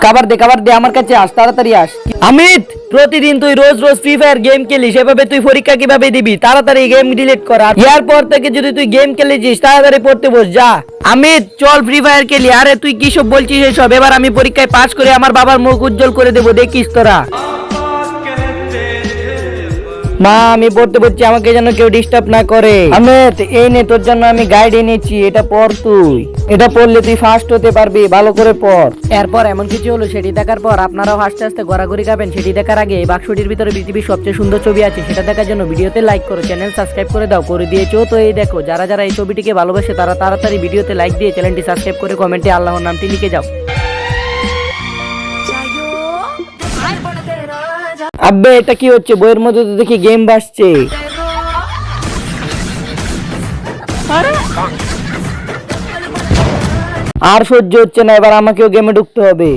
খাবার দে আমার কাছে আস, তাড়াতাড়ি আস। অমিত, প্রতিদিন তুই রোজ রোজ ফ্রি ফায়ার গেম খেলিস, এভাবে তুই পরীক্ষা কিভাবে দিবি? তাড়াতাড়ি গেম ডিলিট কর। আর এরপর থেকে যদি তুই গেম খেলেছিস তাড়াতাড়ি পড়তে বস যা। অমিত, চল ফ্রি ফায়ার খেলি। আরে তুই কি সব বলছিস এসব? এবার আমি পরীক্ষায় পাস করে আমার বাবার মুখ উজ্জ্বল করে দেবো, দেখিস তোরা। মা, আমি পড়তে বলছি, আমাকে যেন কেউ ডিস্টার্ব না করে। অমিত, এই নে তোর জন্য আমি গাইড এনেছি, এটা পড় তুই। এটা পড়লে তুই ফার্স্ট হতে পারবি, ভালো করে পড়। এরপর এমন কিছু হলো, সেটি দেখার পর আপনারাও আস্তে আস্তে ঘোরাঘুরি খাবেন। সেটি দেখার আগে এই বাক্সটির ভিতরে পৃথিবীর সবচেয়ে সুন্দর ছবি আছে, সেটা দেখার জন্য ভিডিওতে লাইক করো, চ্যানেল সাবস্ক্রাইব করে দাও। করে দিয়েছো তো এই দেখো, যারা যারা এই ছবিটিকে ভালোবাসে তারা তাড়াতাড়ি ভিডিওতে লাইক দিয়ে চ্যানেলটি সাবস্ক্রাইব করে কমেন্টে আল্লাহর নামটি লিখে যাও। আব্বে, এটা কি হচ্ছে? বইয়ের মধ্যে তো দেখি গেম বাজছে। আর সহ্য হচ্ছে না, এবার আমাকেও গেমে ঢুকতে হবে।